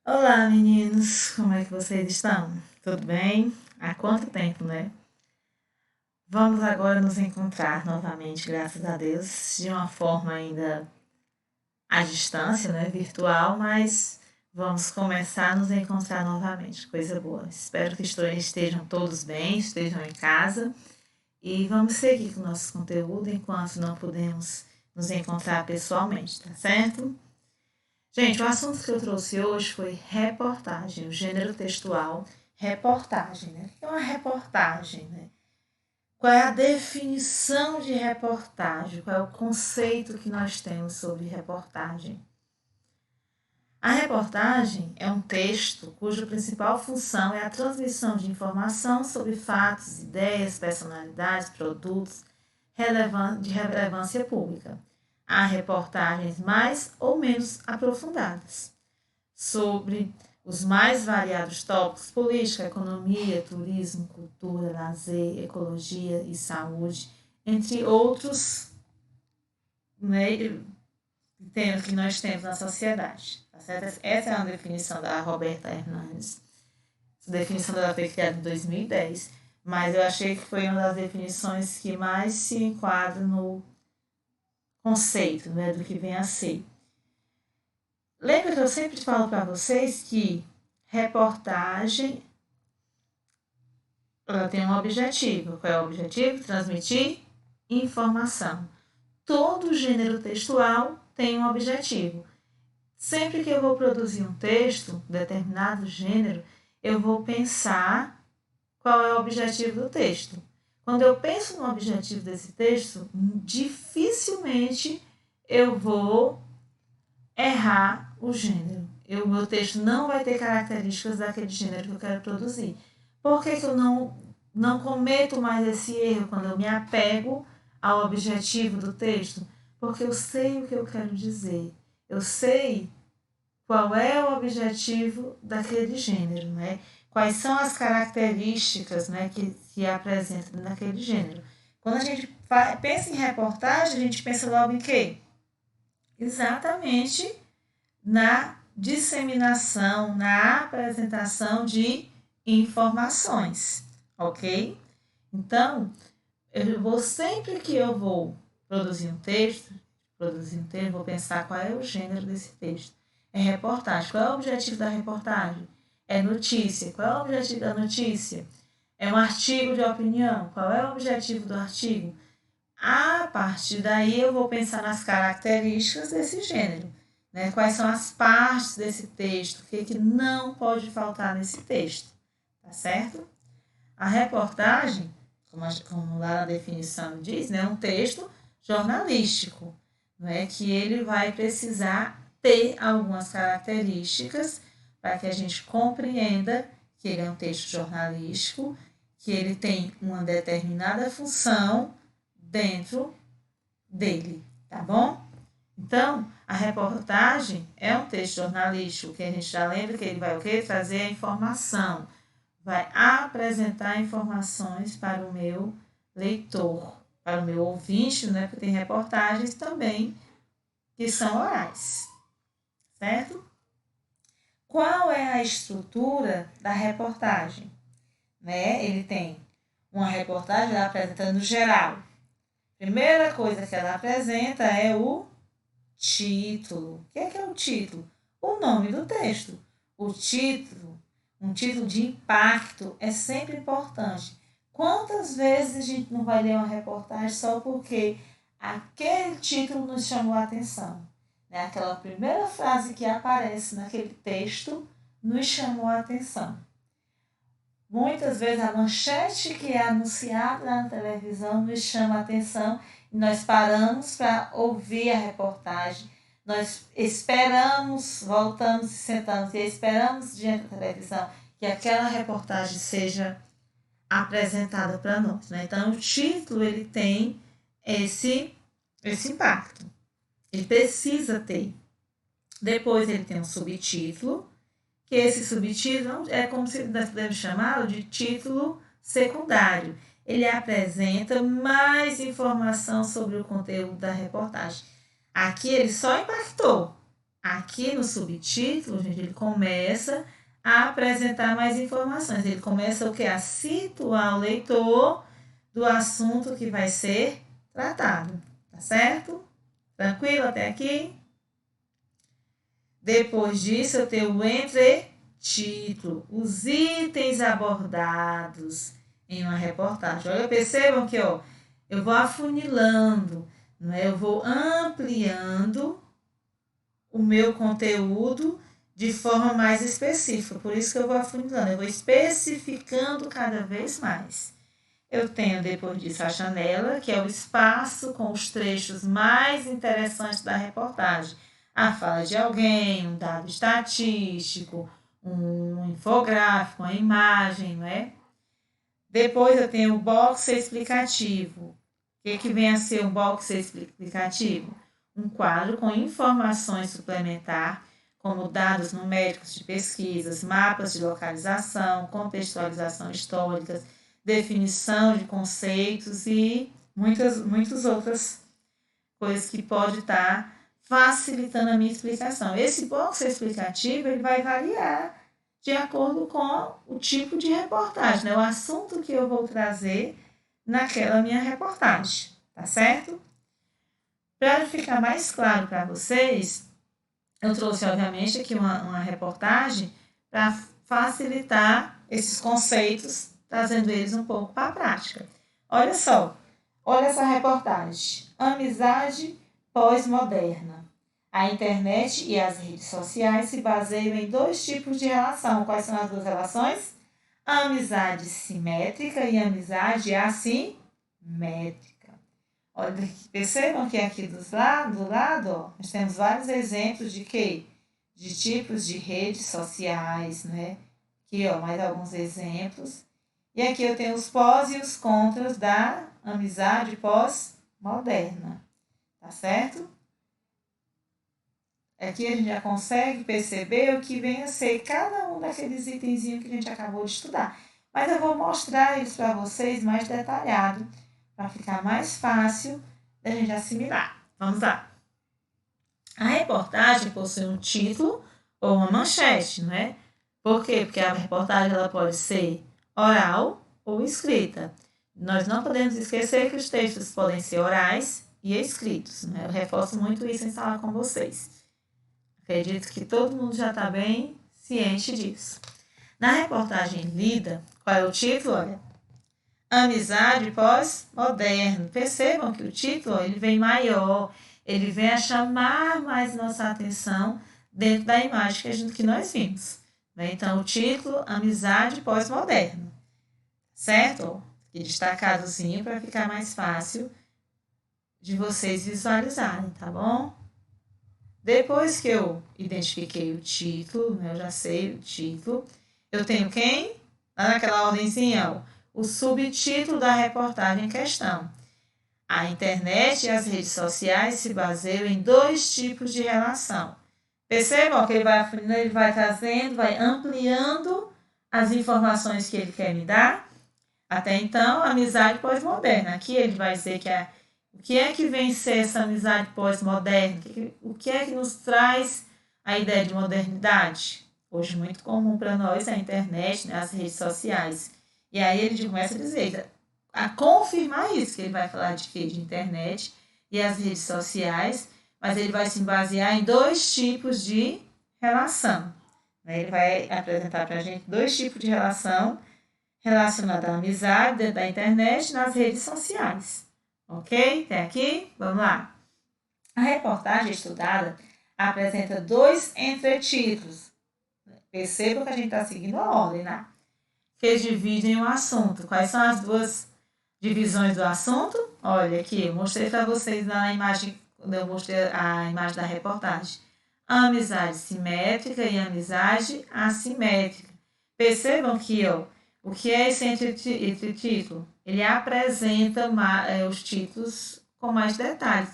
Olá, meninos, como é que vocês estão? Tudo bem? Há quanto tempo, né? Vamos agora nos encontrar novamente, graças a Deus, de uma forma ainda à distância, né? Virtual, mas vamos começar a nos encontrar novamente, coisa boa. Espero que estejam todos bem, estejam em casa e vamos seguir com o nosso conteúdo enquanto não podemos nos encontrar pessoalmente, tá certo? Gente, o assunto que eu trouxe hoje foi reportagem, o gênero textual, reportagem, né? O que é uma reportagem, né? Qual é a definição de reportagem? Qual é o conceito que nós temos sobre reportagem? A reportagem é um texto cuja principal função é a transmissão de informação sobre fatos, ideias, personalidades, produtos de relevância pública. Há reportagens mais ou menos aprofundadas sobre os mais variados tópicos: política, economia, turismo, cultura, lazer, ecologia e saúde, entre outros, né, temas que nós temos na sociedade. Tá certo? Essa é uma definição da Roberta Hernandes. Essa definição dela foi criada em 2010, mas eu achei que foi uma das definições que mais se enquadra no conceito, né, do que vem a ser. Lembra que eu sempre falo para vocês que reportagem ela tem um objetivo. Qual é o objetivo? Transmitir informação. Todo gênero textual tem um objetivo. Sempre que eu vou produzir um texto, determinado gênero, eu vou pensar qual é o objetivo do texto. Quando eu penso no objetivo desse texto, dificilmente eu vou errar o gênero. O meu texto não vai ter características daquele gênero que eu quero produzir. Por que eu não cometo mais esse erro quando eu me apego ao objetivo do texto? Porque eu sei o que eu quero dizer. Eu sei qual é o objetivo daquele gênero, né? Quais são as características, né, que apresenta naquele gênero. Quando a gente pensa em reportagem, a gente pensa logo em quê? Exatamente na disseminação, na apresentação de informações, ok? Então, sempre que eu vou produzir um texto, vou pensar qual é o gênero desse texto. É reportagem. Qual é o objetivo da reportagem? É notícia. Qual é o objetivo da notícia? É um artigo de opinião. Qual é o objetivo do artigo? A partir daí eu vou pensar nas características desse gênero, né? Quais são as partes desse texto, o que não pode faltar nesse texto, tá certo? A reportagem, como lá na definição diz, né, é um texto jornalístico, né, que ele vai precisar ter algumas características para que a gente compreenda que ele é um texto jornalístico, que ele tem uma determinada função dentro dele, tá bom? Então, a reportagem é um texto jornalístico que a gente já lembra que ele vai o quê? Trazer a informação, vai apresentar informações para o meu leitor, para o meu ouvinte, né? Porque tem reportagens também que são orais, certo? Qual é a estrutura da reportagem? Né? Ele tem uma reportagem apresentando geral. Primeira coisa que ela apresenta é o título. O que é o título? O nome do texto. O título, um título de impacto, é sempre importante. Quantas vezes a gente não vai ler uma reportagem só porque aquele título nos chamou a atenção? Né? Aquela primeira frase que aparece naquele texto nos chamou a atenção. Muitas vezes a manchete que é anunciada na televisão nos chama a atenção e nós paramos para ouvir a reportagem. Nós esperamos, voltamos e sentamos e esperamos diante da televisão que aquela reportagem seja apresentada para nós. Né? Então, o título ele tem esse impacto. Ele precisa ter. Depois ele tem um subtítulo, que esse subtítulo é como se nós podemos chamá-lo de título secundário. ele apresenta mais informação sobre o conteúdo da reportagem. Aqui ele só impactou. Aqui no subtítulo, gente, ele começa a apresentar mais informações. Ele começa o quê? A situar o leitor do assunto que vai ser tratado. Tá certo? Tranquilo até aqui? Depois disso, eu tenho o entretítulo, os itens abordados em uma reportagem. Olha, percebam que ó, eu vou afunilando, não é? Eu vou ampliando o meu conteúdo de forma mais específica. Por isso que eu vou afunilando, eu vou especificando cada vez mais. Eu tenho depois disso a janela, que é o espaço com os trechos mais interessantes da reportagem. A fala de alguém, um dado estatístico, um infográfico, uma imagem, não é? Depois eu tenho o box explicativo. O que vem a ser um box explicativo? Um quadro com informações suplementares, como dados numéricos de pesquisas, mapas de localização, contextualização histórica, definição de conceitos e muitas outras coisas que pode estar facilitando a minha explicação. Esse box explicativo ele vai variar de acordo com o tipo de reportagem, né? O assunto que eu vou trazer naquela minha reportagem, tá certo? Para ficar mais claro para vocês, eu trouxe, obviamente, aqui uma reportagem para facilitar esses conceitos, trazendo eles um pouco para a prática. Olha só, olha essa reportagem. Amizade pós-moderna. A internet e as redes sociais se baseiam em dois tipos de relação. Quais são as duas relações? A amizade simétrica e a amizade assimétrica. Olha, percebam que aqui do lado, ó, nós temos vários exemplos de quê? De tipos de redes sociais, né? Aqui, ó, mais alguns exemplos. E aqui eu tenho os pós e os contras da amizade pós-moderna. Tá certo? Aqui a gente já consegue perceber o que vem a ser cada um daqueles itenzinhos que a gente acabou de estudar. Mas eu vou mostrar isso para vocês mais detalhado, para ficar mais fácil da gente assimilar. Vamos lá. A reportagem possui um título ou uma manchete, não é? Por quê? Porque a reportagem ela pode ser oral ou escrita. Nós não podemos esquecer que os textos podem ser orais e escritos, né? Eu reforço muito isso em sala com vocês. Acredito que todo mundo já está bem ciente disso. Na reportagem lida, qual é o título? Olha, Amizade pós-moderno. Percebam que o título ele vem maior, ele vem a chamar mais nossa atenção dentro da imagem que nós vimos. Né? Então, o título, Amizade pós-moderno. Certo? E destacadozinho para ficar mais fácil de vocês visualizarem, tá bom? Depois que eu identifiquei o título, né, eu já sei o título, eu tenho quem? Lá naquela ordenzinha, ó, o subtítulo da reportagem em questão. A internet e as redes sociais se baseiam em dois tipos de relação. Percebam que ele vai trazendo, vai ampliando as informações que ele quer me dar. Até então, amizade pós-moderna. Aqui ele vai dizer que o que é que vem ser essa amizade pós-moderna? O que é que nos traz a ideia de modernidade? Hoje muito comum para nós é a internet, né, as redes sociais. E aí ele começa a dizer, a confirmar isso, que ele vai falar de quê? De internet e as redes sociais, mas ele vai se basear em dois tipos de relação. Ele vai apresentar para a gente dois tipos de relação relacionada à amizade dentro da internet e nas redes sociais. Ok? Até aqui? Vamos lá. A reportagem estudada apresenta dois entretítulos. Percebam que a gente está seguindo a ordem, né? Que dividem o assunto. Quais são as duas divisões do assunto? Olha aqui, eu mostrei para vocês na imagem, quando eu mostrei a imagem da reportagem. Amizade simétrica e amizade assimétrica. Percebam que, ó, o que é esse entretítulo? Ele apresenta os títulos com mais detalhes.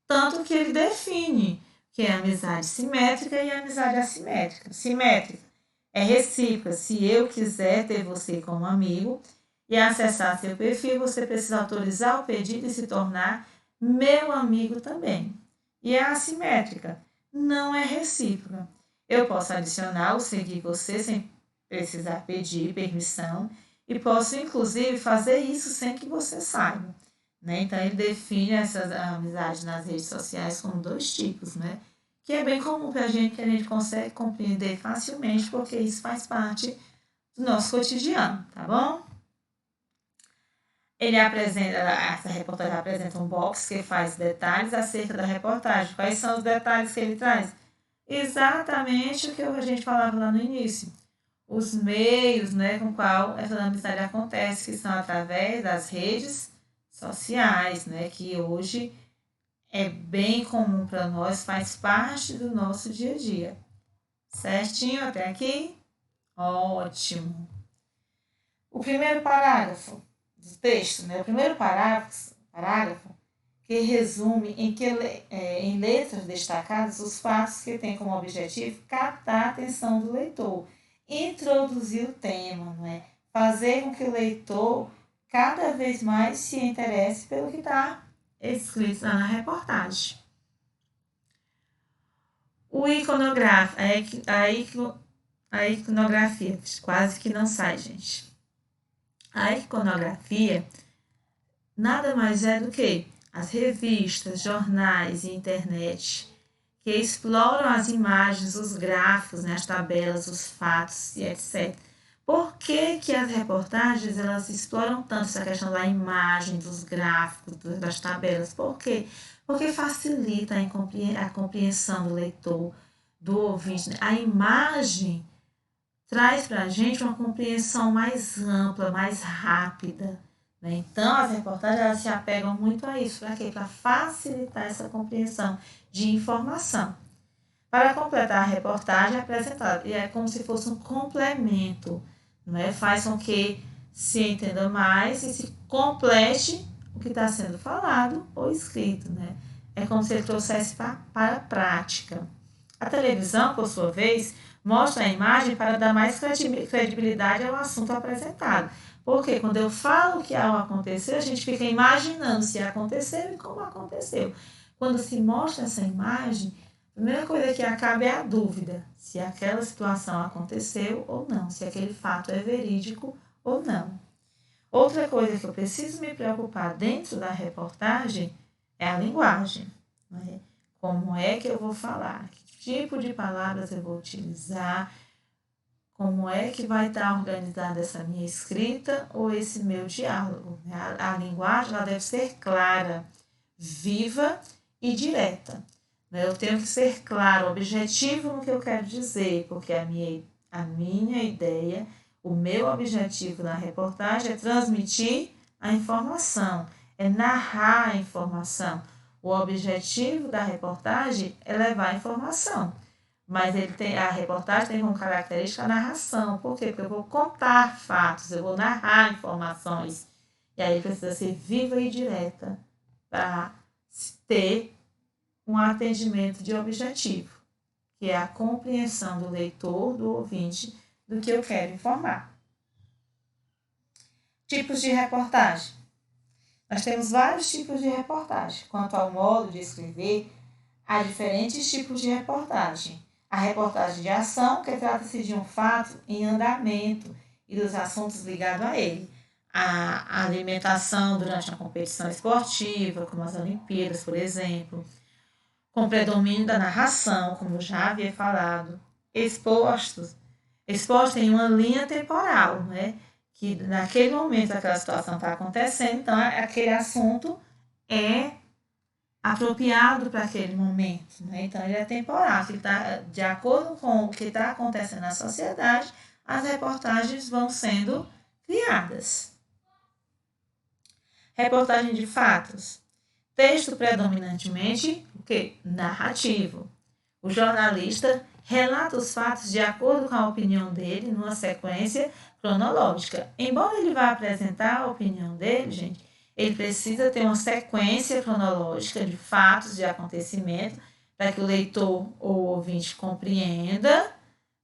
Tanto que ele define que é amizade simétrica e amizade assimétrica. Simétrica é recíproca. Se eu quiser ter você como amigo, e acessar seu perfil, você precisa autorizar o pedido e se tornar meu amigo também. E é assimétrica, não é recíproca. Eu posso adicionar ou seguir você sem precisar pedir permissão e posso, inclusive, fazer isso sem que você saiba. Né? Então, ele define essas amizades nas redes sociais como 2 tipos, né? Que é bem comum para a gente, que a gente consegue compreender facilmente, porque isso faz parte do nosso cotidiano, tá bom? Essa reportagem apresenta um box que faz detalhes acerca da reportagem. Quais são os detalhes que ele traz? Exatamente o que a gente falava lá no início. Os meios, né, com qual essa amizade acontece, que são através das redes sociais, né, que hoje é bem comum para nós, faz parte do nosso dia a dia. Certinho até aqui? Ótimo. O primeiro parágrafo do texto, né, o primeiro parágrafo que resume em letras destacadas os fatos que têm como objetivo captar a atenção do leitor, introduzir o tema, não é? Fazer com que o leitor cada vez mais se interesse pelo que está escrito lá na reportagem. O iconográfico, a iconografia, quase que não sai, gente. A iconografia nada mais é do que as revistas, jornais e internet que exploram as imagens, os gráficos, né, as tabelas, os fatos e etc. Por que as reportagens elas exploram tanto essa questão da imagem, dos gráficos, das tabelas? Por quê? Porque facilita a compreensão do leitor, do ouvinte. A imagem traz para a gente uma compreensão mais ampla, mais rápida. Então, as reportagens elas se apegam muito a isso. Para quê? Para facilitar essa compreensão de informação. Para completar a reportagem apresentada, é como se fosse um complemento, não é? Faz com que se entenda mais e se complete o que está sendo falado ou escrito, né? É como se ele trouxesse para a prática. A televisão, por sua vez, mostra a imagem para dar mais credibilidade ao assunto apresentado. Porque quando eu falo que algo aconteceu, a gente fica imaginando se aconteceu e como aconteceu. Quando se mostra essa imagem, a primeira coisa que acaba é a dúvida se aquela situação aconteceu ou não, se aquele fato é verídico ou não. Outra coisa que eu preciso me preocupar dentro da reportagem é a linguagem. Né? Como é que eu vou falar? Que tipo de palavras eu vou utilizar? Como é que vai estar organizada essa minha escrita ou esse meu diálogo? A linguagem ela deve ser clara, viva e direta. Eu tenho que ser claro, objetivo no que eu quero dizer, porque a minha ideia, o meu objetivo na reportagem é transmitir a informação, é narrar a informação. O objetivo da reportagem é levar a informação. Mas a reportagem tem como característica a narração. Por quê? Porque eu vou contar fatos, eu vou narrar informações. E aí precisa ser viva e direta para ter um atendimento de objetivo, que é a compreensão do leitor, do ouvinte, do que eu quero informar. Tipos de reportagem. Nós temos vários tipos de reportagem. Quanto ao modo de escrever, há diferentes tipos de reportagem. A reportagem de ação, que trata-se de um fato em andamento e dos assuntos ligados a ele. A alimentação durante a competição esportiva, como as Olimpíadas, por exemplo, com predomínio da narração, como já havia falado, expostos em uma linha temporal, né? Que naquele momento aquela situação está acontecendo, então aquele assunto é apropriado para aquele momento, né? Então ele é temporal, ele tá, de acordo com o que está acontecendo na sociedade, as reportagens vão sendo criadas. Reportagem de fatos. Texto predominantemente o quê? Narrativo. O jornalista relata os fatos de acordo com a opinião dele, numa sequência cronológica. Embora ele vá apresentar a opinião dele, gente, ele precisa ter uma sequência cronológica de fatos, de acontecimentos, para que o leitor ou o ouvinte compreenda,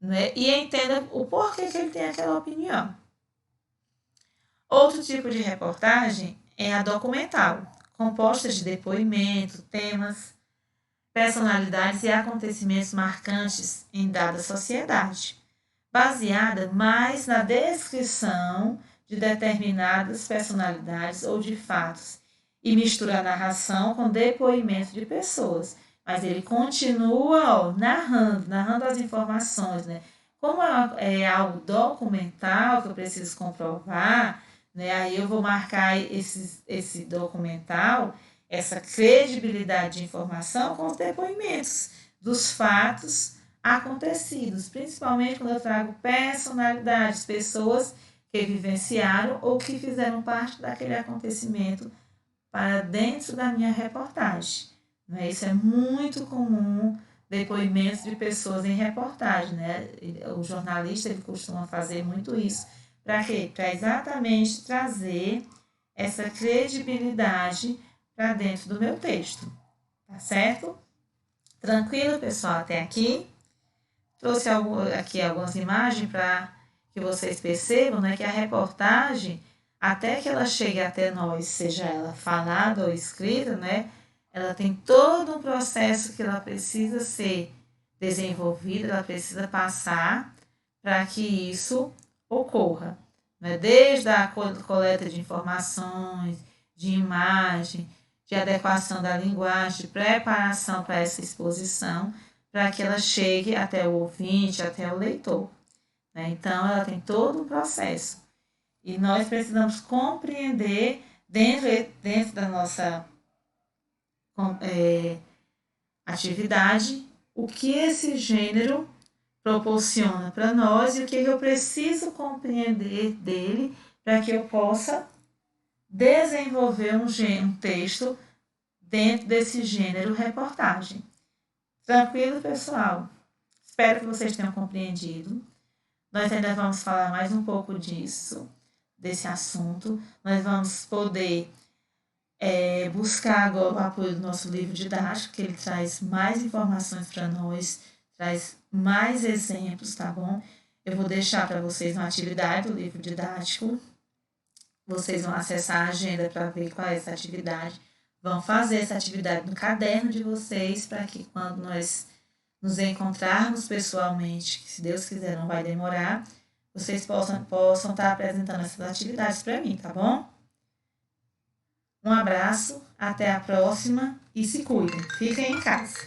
né, e entenda o porquê que ele tem aquela opinião. Outro tipo de reportagem é a documental, composta de depoimento, temas, personalidades e acontecimentos marcantes em dada sociedade, baseada mais na descrição de determinadas personalidades ou de fatos, e mistura a narração com depoimento de pessoas. Mas ele continua narrando as informações, né? Como é algo documental que eu preciso comprovar, né? Aí eu vou marcar esse documental, essa credibilidade de informação com os depoimentos dos fatos acontecidos, principalmente quando eu trago personalidades, pessoas que vivenciaram ou que fizeram parte daquele acontecimento para dentro da minha reportagem. Né? Isso é muito comum, depoimentos de pessoas em reportagem. Né? O jornalista ele costuma fazer muito isso. Para quê? Para exatamente trazer essa credibilidade para dentro do meu texto. Tá certo? Tranquilo, pessoal, até aqui? Trouxe aqui algumas imagens para que vocês percebam, né, que a reportagem, até que ela chegue até nós, seja ela falada ou escrita, né, ela tem todo um processo que ela precisa ser desenvolvida, ela precisa passar para que isso ocorra. Né? Desde a coleta de informações, de imagem, de adequação da linguagem, de preparação para essa exposição, para que ela chegue até o ouvinte, até o leitor. Né? Então, ela tem todo um processo. E nós precisamos compreender, dentro da nossa atividade, o que esse gênero proporciona para nós e o que eu preciso compreender dele para que eu possa desenvolver um texto dentro desse gênero reportagem. Tranquilo, pessoal? Espero que vocês tenham compreendido. Nós ainda vamos falar mais um pouco desse assunto. Nós vamos poder buscar agora o apoio do nosso livro didático, que ele traz mais informações para nós, traz mais exemplos, tá bom? Eu vou deixar para vocês uma atividade do livro didático. Vocês vão acessar a agenda para ver qual é essa atividade. Vão fazer essa atividade no caderno de vocês, para que quando nós nos encontrarmos pessoalmente, que se Deus quiser não vai demorar, vocês possam estar apresentando essas atividades para mim, tá bom? Um abraço, até a próxima e se cuidem. Fiquem em casa.